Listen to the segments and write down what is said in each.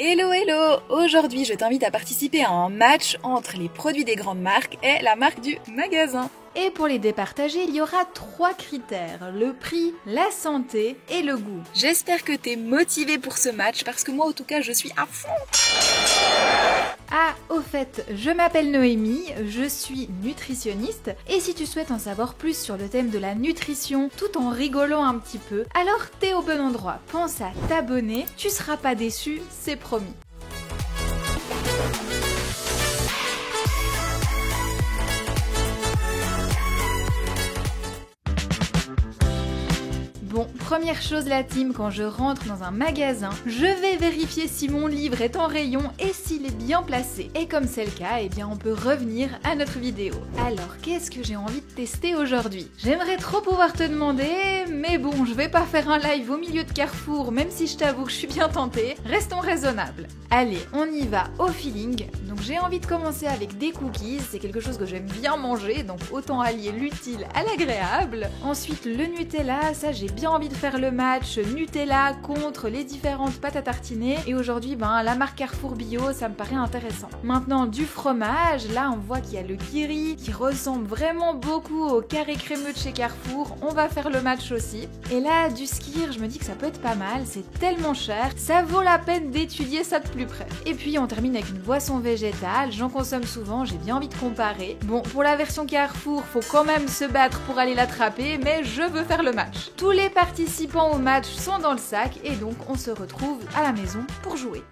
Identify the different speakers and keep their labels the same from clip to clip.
Speaker 1: Hello hello! Aujourd'hui je t'invite à participer à un match entre les produits des grandes marques et la marque du magasin.
Speaker 2: Et pour les départager, il y aura 3 critères, le prix, la santé et le goût.
Speaker 1: J'espère que t'es motivé pour ce match parce que moi en tout cas je suis à fond!
Speaker 2: Ah, au fait, je m'appelle Noémie, je suis nutritionniste et si tu souhaites en savoir plus sur le thème de la nutrition tout en rigolant un petit peu, alors t'es au bon endroit. Pense à t'abonner, tu seras pas déçu, c'est promis. Bon, première chose la team, quand je rentre dans un magasin, je vais vérifier si mon livre est en rayon et s'il est bien placé. Et comme c'est le cas, eh bien on peut revenir à notre vidéo. Alors, qu'est-ce que j'ai envie de tester aujourd'hui? J'aimerais trop pouvoir te demander, mais bon, je vais pas faire un live au milieu de Carrefour, même si je t'avoue que je suis bien tentée. Restons raisonnables. Allez, on y va au feeling. Donc j'ai envie de commencer avec des cookies, c'est quelque chose que j'aime bien manger, donc autant allier l'utile à l'agréable. Ensuite, le Nutella, ça j'ai bien envie de faire le match Nutella contre les différentes pâtes à tartiner et aujourd'hui la marque Carrefour Bio, ça me paraît intéressant. Maintenant du fromage, là on voit qu'il y a le Kiri qui ressemble vraiment beaucoup au carré crémeux de chez Carrefour, on va faire le match aussi. Et là du skyr, je me dis que ça peut être pas mal, c'est tellement cher, ça vaut la peine d'étudier ça de plus près. Et puis on termine avec une boisson végétale, j'en consomme souvent, j'ai bien envie de comparer. Bon, pour la version Carrefour, faut quand même se battre pour aller l'attraper, mais je veux faire le match. Tous les participants au match sont dans le sac et donc on se retrouve à la maison pour jouer.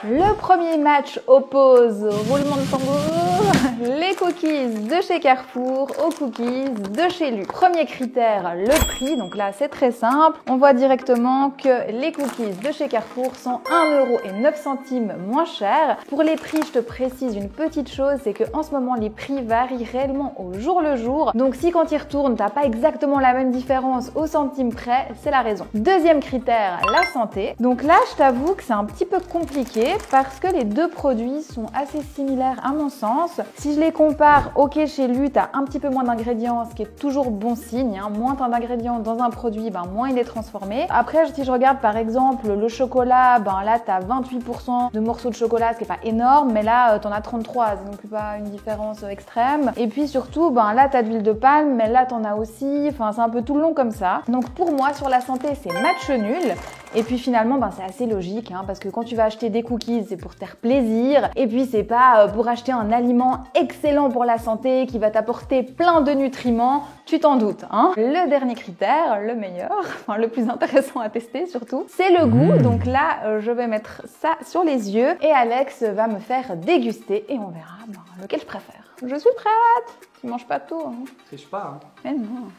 Speaker 2: Le premier match oppose, roulement de tambour, les cookies de chez Carrefour aux cookies de chez Lu. Premier critère, le prix. Donc là, c'est très simple. On voit directement que les cookies de chez Carrefour sont 1,09 € moins chers. Pour les prix, je te précise une petite chose, c'est que en ce moment, les prix varient réellement au jour le jour. Donc si quand tu y retournes, t'as pas exactement la même différence au centime près, c'est la raison. Deuxième critère, la santé. Donc là, je t'avoue que c'est un petit peu compliqué parce que les deux produits sont assez similaires à mon sens. Si je les compare, ok, chez Lu, t'as un petit peu moins d'ingrédients, ce qui est toujours bon signe, hein. Moins t'as d'ingrédients dans un produit, moins il est transformé. Après, si je regarde par exemple le chocolat, là t'as 28% de morceaux de chocolat, ce qui est pas énorme, mais là t'en as 33, c'est non plus pas une différence extrême. Et puis surtout, là t'as de l'huile de palme, mais là t'en as aussi, c'est un peu tout le long comme ça. Donc pour moi, sur la santé, c'est match nul. Et puis finalement, c'est assez logique, parce que quand tu vas acheter des cookies, c'est pour te faire plaisir. Et puis c'est pas pour acheter un aliment excellent pour la santé qui va t'apporter plein de nutriments, tu t'en doutes. Le dernier critère, le meilleur, le plus intéressant à tester surtout, c'est le goût. Donc là, je vais mettre ça sur les yeux et Alex va me faire déguster et on verra lequel je préfère. Je suis prête. Tu manges pas tout.
Speaker 3: Triche pas.
Speaker 2: Mais non.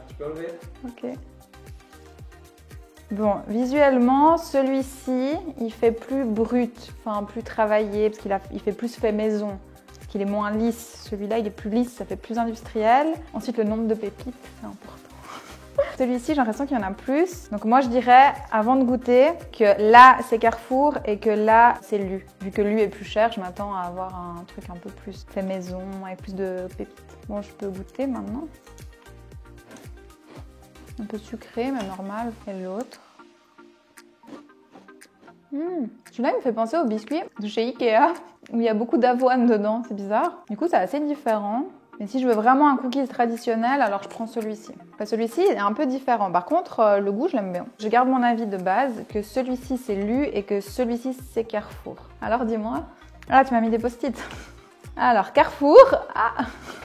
Speaker 3: Tu peux enlever.
Speaker 2: Ok. Bon, visuellement, celui-ci, il fait plus brut, plus travaillé, parce qu'il fait plus fait maison, parce qu'il est moins lisse. Celui-là, il est plus lisse, ça fait plus industriel. Ensuite, le nombre de pépites, c'est important. Celui-ci, j'ai l'impression qu'il y en a plus. Donc moi, je dirais, avant de goûter, que là, c'est Carrefour et que là, c'est Lu. Vu que Lu est plus cher, je m'attends à avoir un truc un peu plus fait maison, avec plus de pépites. Bon, je peux goûter maintenant. Un peu sucré, mais normal. Et l'autre. Celui-là, il me fait penser au biscuit de chez Ikea, où il y a beaucoup d'avoine dedans. C'est bizarre. Du coup, c'est assez différent. Mais si je veux vraiment un cookie traditionnel, alors je prends celui-ci. Celui-ci est un peu différent. Par contre, le goût, je l'aime bien. Je garde mon avis de base, que celui-ci, c'est Lu et que celui-ci, c'est Carrefour. Alors, dis-moi. Ah, tu m'as mis des post-it. Alors, Carrefour,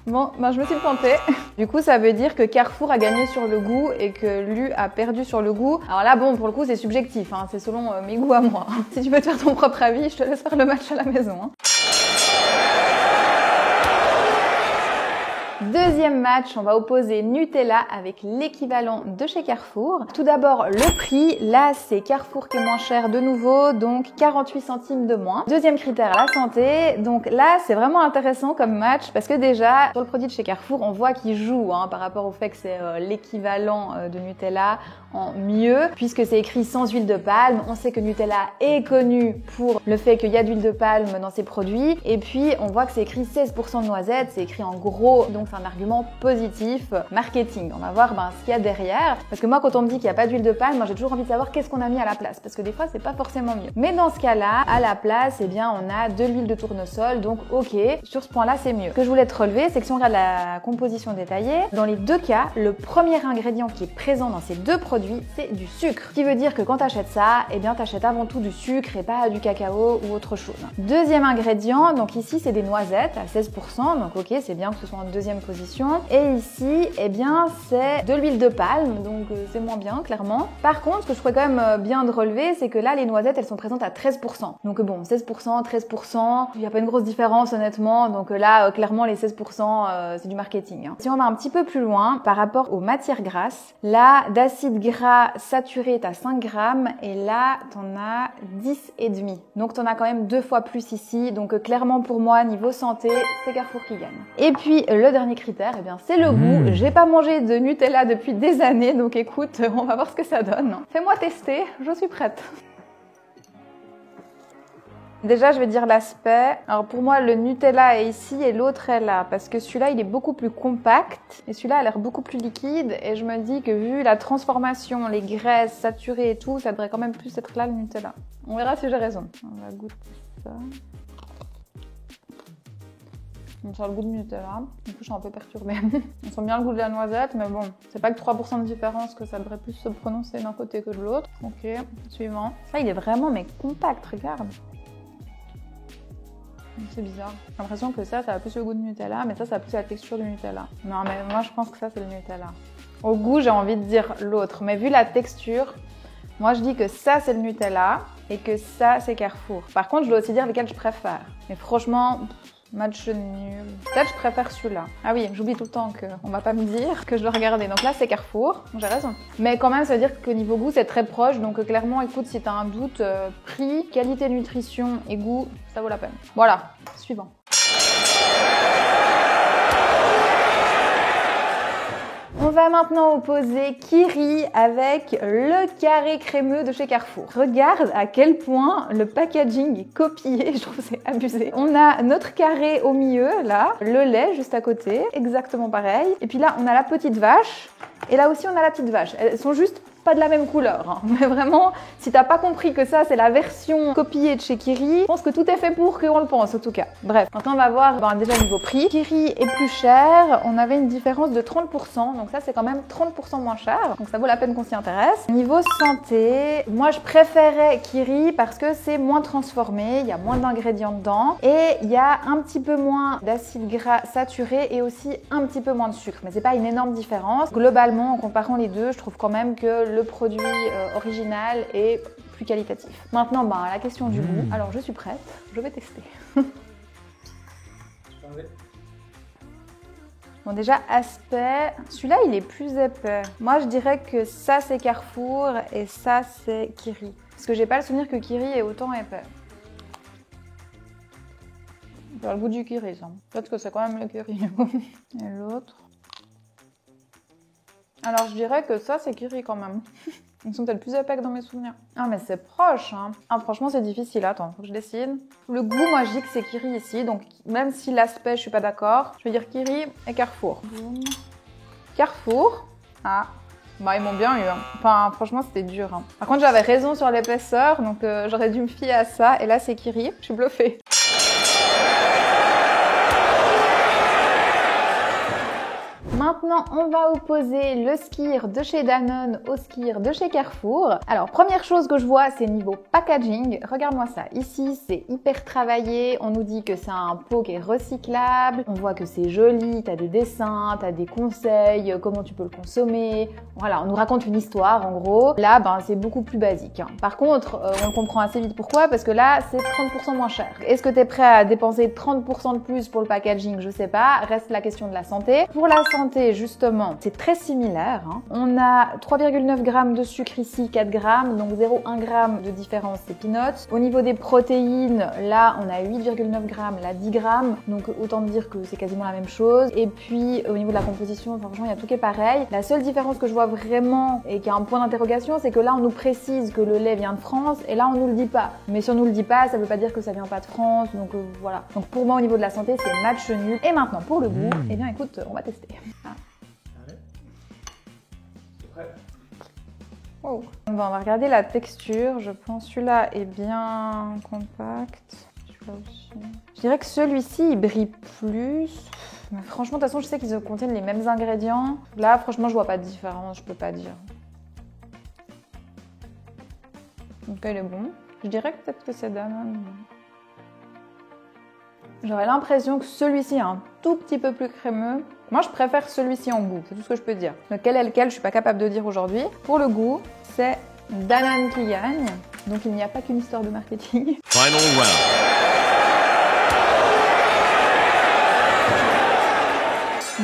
Speaker 2: bon, je me suis plantée. Du coup, ça veut dire que Carrefour a gagné sur le goût et que Lu a perdu sur le goût. Alors là, pour le coup, c'est subjectif, c'est selon mes goûts à moi. Si tu veux te faire ton propre avis, je te laisse faire le match à la maison. Deuxième match, on va opposer Nutella avec l'équivalent de chez Carrefour. Tout d'abord, le prix. Là, c'est Carrefour qui est moins cher de nouveau, donc 48 centimes de moins. Deuxième critère, la santé. Donc là, c'est vraiment intéressant comme match parce que déjà, sur le produit de chez Carrefour, on voit qu'il joue par rapport au fait que c'est l'équivalent de Nutella en mieux, puisque c'est écrit sans huile de palme. On sait que Nutella est connu pour le fait qu'il y a de l'huile de palme dans ses produits. Et puis, on voit que c'est écrit 16% de noisettes, c'est écrit en gros. Donc donc c'est un argument positif marketing. On va voir ce qu'il y a derrière. Parce que moi, quand on me dit qu'il n'y a pas d'huile de palme, moi j'ai toujours envie de savoir qu'est-ce qu'on a mis à la place. Parce que des fois, c'est pas forcément mieux. Mais dans ce cas-là, à la place, eh bien, on a de l'huile de tournesol. Donc, ok, sur ce point-là, c'est mieux. Ce que je voulais te relever, c'est que si on regarde la composition détaillée, dans les deux cas, le premier ingrédient qui est présent dans ces deux produits, c'est du sucre. Ce qui veut dire que quand tu achètes ça, eh bien, tu achètes avant tout du sucre et pas du cacao ou autre chose. Deuxième ingrédient, donc ici, c'est des noisettes à 16%. Donc, ok, c'est bien que ce soit en deuxième position. Et ici, eh bien, c'est de l'huile de palme. Donc, c'est moins bien, clairement. Par contre, ce que je trouvais quand même bien de relever, c'est que là, les noisettes, elles sont présentes à 13%. Donc, bon, 16%, 13%, il n'y a pas une grosse différence, honnêtement. Donc là, clairement, les 16%, c'est du marketing. Si on va un petit peu plus loin, par rapport aux matières grasses, là, d'acide gras saturé, t'as 5 grammes et là, t'en as 10,5. Donc, t'en as quand même 2 fois plus ici. Donc, clairement, pour moi, niveau santé, c'est Carrefour qui gagne. Et puis, le dernier critère, eh bien, c'est le goût. J'ai pas mangé de Nutella depuis des années, donc écoute, on va voir ce que ça donne. Fais-moi tester, je suis prête. Déjà, je vais dire l'aspect. Alors pour moi, le Nutella est ici et l'autre est là. Parce que celui-là, il est beaucoup plus compact. Et celui-là a l'air beaucoup plus liquide. Et je me dis que vu la transformation, les graisses saturées et tout, ça devrait quand même plus être là le Nutella. On verra si j'ai raison. On va goûter ça. On sent le goût de Nutella. Du coup, je suis un peu perturbée. On sent bien le goût de la noisette, mais bon, c'est pas que 3% de différence que ça devrait plus se prononcer d'un côté que de l'autre. Ok, suivant. Ça, il est vraiment, mais compact, regarde. C'est bizarre. J'ai l'impression que ça a plus le goût de Nutella, mais ça a plus la texture du Nutella. Non, mais moi, je pense que ça, c'est le Nutella. Au goût, j'ai envie de dire l'autre, mais vu la texture, moi, je dis que ça, c'est le Nutella et que ça, c'est Carrefour. Par contre, je dois aussi dire lesquels je préfère. Mais franchement, match nul. Peut-être je préfère celui-là. Ah oui, j'oublie tout le temps qu'on va pas me dire que je dois regarder. Donc là, c'est Carrefour. J'ai raison. Mais quand même, ça veut dire que niveau goût, c'est très proche. Donc clairement, écoute, si t'as un doute, prix, qualité, nutrition et goût, ça vaut la peine. Voilà. Suivant. On va maintenant opposer Kiri avec le carré crémeux de chez Carrefour. Regarde à quel point le packaging est copié, je trouve que c'est abusé. On a notre carré au milieu, là, le lait juste à côté, exactement pareil. Et puis là, on a la petite vache, et là aussi on a la petite vache. Elles sont juste pas de la même couleur, hein. Mais vraiment, si t'as pas compris que ça c'est la version copiée de chez Kiri, je pense que tout est fait pour qu'on le pense en tout cas. Bref, maintenant on va voir déjà niveau prix. Kiri est plus cher, on avait une différence de 30%, donc ça c'est quand même 30% moins cher, donc ça vaut la peine qu'on s'y intéresse. Niveau santé, moi je préférais Kiri parce que c'est moins transformé, il y a moins d'ingrédients dedans et il y a un petit peu moins d'acide gras saturé et aussi un petit peu moins de sucre, mais c'est pas une énorme différence. Globalement, en comparant les deux, je trouve quand même que le produit original est plus qualitatif. Maintenant, la question du goût. Alors, je suis prête. Je vais tester. Bon, déjà, aspect. Celui-là, il est plus épais. Moi, je dirais que ça, c'est Carrefour et ça, c'est Kiri. Parce que j'ai pas le souvenir que Kiri est autant épais. J'ai le goût du Kiri, ça. Peut-être que c'est quand même le Kiri. Et l'autre. Alors, je dirais que ça, c'est Kiri quand même. Ils sont peut-être plus épais que dans mes souvenirs. Ah, mais c'est proche, hein. Ah, franchement, c'est difficile. Attends, faut que je décide. Le goût, moi, je dis que c'est Kiri ici. Donc, même si l'aspect, je suis pas d'accord, je vais dire Kiri et Carrefour. Carrefour. Ah. Ils m'ont bien eu. Hein. Enfin, franchement, c'était dur. Hein. Par contre, j'avais raison sur l'épaisseur. Donc, j'aurais dû me fier à ça. Et là, c'est Kiri. Je suis bluffée. Maintenant, on va opposer le Skyr de chez Danone au Skyr de chez Carrefour. Alors, première chose que je vois, c'est niveau packaging. Regarde-moi ça. Ici, c'est hyper travaillé. On nous dit que c'est un pot qui est recyclable. On voit que c'est joli. T'as des dessins, t'as des conseils, comment tu peux le consommer. Voilà, on nous raconte une histoire, en gros. Là, c'est beaucoup plus basique. Par contre, on le comprend assez vite. Pourquoi? Parce que là, c'est 30% moins cher. Est-ce que t'es prêt à dépenser 30% de plus pour le packaging? Je sais pas. Reste la question de la santé. Pour la santé, santé, justement, c'est très similaire. Hein. On a 3,9 g de sucre ici, 4 g, donc 0,1 g de différence, c'est peanuts. Au niveau des protéines, là, on a 8,9 g, là 10 g, donc autant dire que c'est quasiment la même chose. Et puis, au niveau de la composition, franchement, il y a tout qui est pareil. La seule différence que je vois vraiment et qui a un point d'interrogation, c'est que là, on nous précise que le lait vient de France et là, on nous le dit pas. Mais si on nous le dit pas, ça veut pas dire que ça vient pas de France, donc voilà. Donc pour moi, au niveau de la santé, c'est match nul. Et maintenant, pour le goût, eh bien écoute, on va tester. Ah.
Speaker 3: C'est prêt.
Speaker 2: Wow. On va regarder la texture. Je pense celui-là est bien compact. Celui-là aussi. Je dirais que celui-ci, il brille plus. Mais franchement, de toute façon, je sais qu'ils contiennent les mêmes ingrédients. Là, franchement, je vois pas de différence, je peux pas dire. Donc, il est bon. Je dirais que peut-être que c'est Danone. J'aurais l'impression que celui-ci est un tout petit peu plus crémeux. Moi, je préfère celui-ci en goût, c'est tout ce que je peux dire. Lequel est lequel, je suis pas capable de dire aujourd'hui. Pour le goût, c'est Danone qui gagne. Donc, il n'y a pas qu'une histoire de marketing.
Speaker 3: Final round.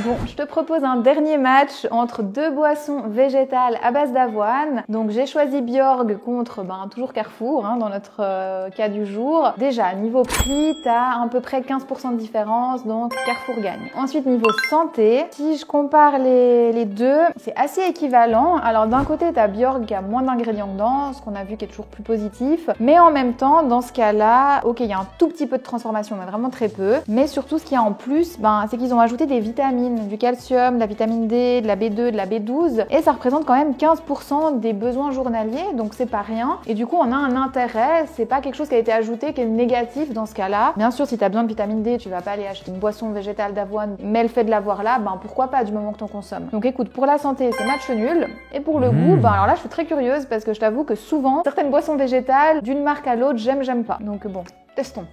Speaker 2: Bon, je te propose un dernier match entre deux boissons végétales à base d'avoine. Donc j'ai choisi Bjorg contre toujours Carrefour dans notre cas du jour. Déjà, niveau prix, t'as à peu près 15% de différence, donc Carrefour gagne. Ensuite, niveau santé, si je compare les deux, c'est assez équivalent. Alors d'un côté, t'as Bjorg qui a moins d'ingrédients dedans, ce qu'on a vu qui est toujours plus positif. Mais en même temps, dans ce cas-là, ok, il y a un tout petit peu de transformation, mais vraiment très peu. Mais surtout, ce qu'il y a en plus, c'est qu'ils ont ajouté des vitamines, du calcium, de la vitamine D, de la B2, de la B12 et ça représente quand même 15% des besoins journaliers, donc c'est pas rien et du coup on a un intérêt, c'est pas quelque chose qui a été ajouté qui est négatif dans ce cas-là. Bien sûr, si tu as besoin de vitamine D, tu vas pas aller acheter une boisson végétale d'avoine, mais le fait de l'avoir là, pourquoi pas du moment que tu en consommes. Donc écoute, pour la santé, c'est match nul et pour le goût, alors là je suis très curieuse parce que je t'avoue que souvent certaines boissons végétales d'une marque à l'autre, j'aime pas. Donc bon, testons.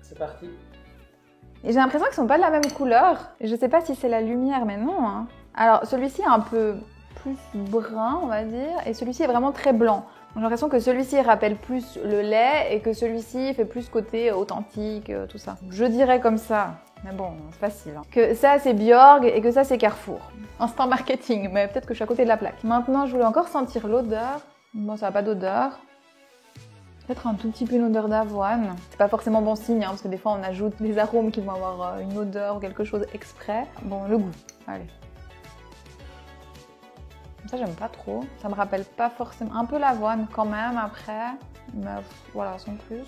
Speaker 3: C'est parti.
Speaker 2: Et j'ai l'impression qu'ils sont pas de la même couleur. Je sais pas si c'est la lumière, mais non. Alors, celui-ci est un peu plus brun, on va dire, et celui-ci est vraiment très blanc. J'ai l'impression que celui-ci rappelle plus le lait et que celui-ci fait plus côté authentique, tout ça. Je dirais comme ça. Mais bon, c'est facile. Que ça, c'est Bjorg et que ça, c'est Carrefour. Instant marketing, mais peut-être que je suis à côté de la plaque. Maintenant, je voulais encore sentir l'odeur. Bon, ça n'a pas d'odeur. Peut-être un tout petit peu une odeur d'avoine. C'est pas forcément bon signe, parce que des fois on ajoute des arômes qui vont avoir une odeur ou quelque chose exprès. Bon, le goût, allez. Ça, j'aime pas trop. Ça me rappelle pas forcément... Un peu l'avoine quand même, après. Mais voilà, sans plus.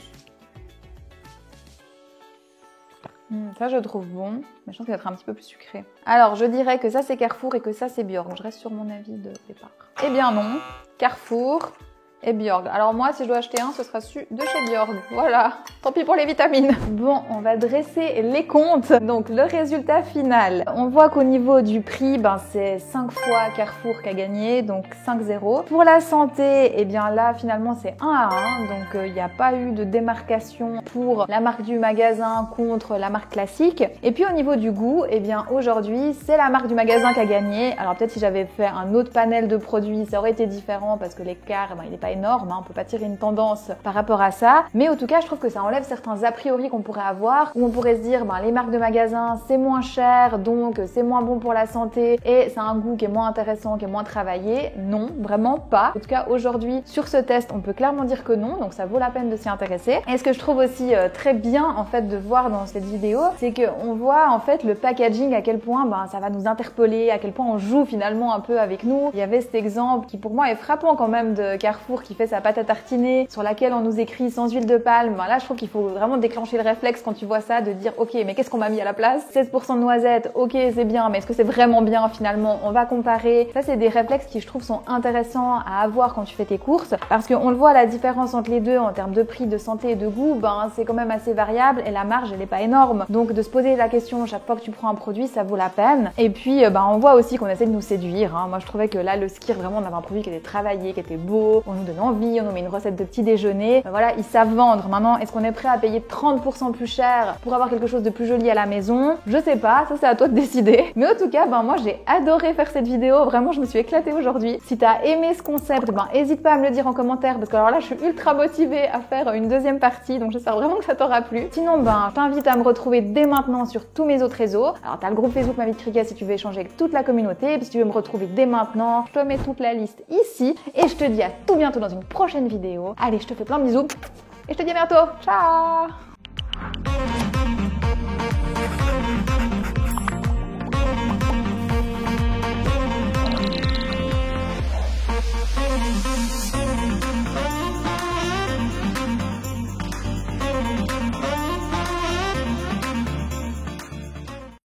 Speaker 2: Ça, je trouve bon. Mais je pense qu'il va être un petit peu plus sucré. Alors, je dirais que ça, c'est Carrefour et que ça, c'est Bjorg. Je reste sur mon avis de départ. Eh bien non, Carrefour... et Bjorg. Alors moi, si je dois acheter un, ce sera celui de chez Bjorg. Voilà, tant pis pour les vitamines. Bon, on va dresser les comptes. Donc le résultat final. On voit qu'au niveau du prix, c'est 5 fois Carrefour qui a gagné, donc 5-0. Pour la santé, eh bien là, finalement, c'est 1 à 1. Donc il n'y a pas eu de démarcation pour la marque du magasin contre la marque classique. Et puis au niveau du goût, eh bien aujourd'hui, c'est la marque du magasin qui a gagné. Alors peut-être si j'avais fait un autre panel de produits, ça aurait été différent parce que l'écart, il n'est pas énorme, on peut pas tirer une tendance par rapport à ça, mais en tout cas je trouve que ça enlève certains a priori qu'on pourrait avoir, où on pourrait se dire les marques de magasins c'est moins cher, donc c'est moins bon pour la santé et c'est un goût qui est moins intéressant, qui est moins travaillé. Non, vraiment pas. En tout cas aujourd'hui sur ce test on peut clairement dire que non, donc ça vaut la peine de s'y intéresser. Et ce que je trouve aussi très bien en fait de voir dans cette vidéo, c'est qu'on voit en fait le packaging, à quel point ça va nous interpeller, à quel point on joue finalement un peu avec nous. Il y avait cet exemple qui pour moi est frappant quand même de Carrefour qui fait sa pâte à tartiner, sur laquelle on nous écrit sans huile de palme. Là, je trouve qu'il faut vraiment déclencher le réflexe quand tu vois ça, de dire ok, mais qu'est-ce qu'on m'a mis à la place? 16% de noisettes, ok, c'est bien, mais est-ce que c'est vraiment bien finalement? On va comparer. Ça, c'est des réflexes qui, je trouve, sont intéressants à avoir quand tu fais tes courses, parce qu'on le voit, la différence entre les deux en termes de prix, de santé et de goût, c'est quand même assez variable et la marge, elle est pas énorme. Donc, de se poser la question chaque fois que tu prends un produit, ça vaut la peine. Et puis, on voit aussi qu'on essaie de nous séduire. Moi, je trouvais que là, le Skir, vraiment, on avait un produit qui était travaillé, qui était beau. On nous donne envie, on nous met une recette de petit déjeuner. Voilà, ils savent vendre. Maintenant, est-ce qu'on est prêt à payer 30% plus cher pour avoir quelque chose de plus joli à la maison? Je sais pas, ça c'est à toi de décider. Mais en tout cas, moi j'ai adoré faire cette vidéo. Vraiment, je me suis éclatée aujourd'hui. Si t'as aimé ce concept, hésite pas à me le dire en commentaire parce que alors là, je suis ultra motivée à faire une deuxième partie. Donc j'espère vraiment que ça t'aura plu. Sinon, je t'invite à me retrouver dès maintenant sur tous mes autres réseaux. Alors t'as le groupe Facebook Ma Vie de Cricket si tu veux échanger avec toute la communauté. Et puis si tu veux me retrouver dès maintenant, je te mets toute la liste ici. Et je te dis à tout bientôt dans une prochaine vidéo. Allez, je te fais plein de bisous et je te dis à bientôt. Ciao!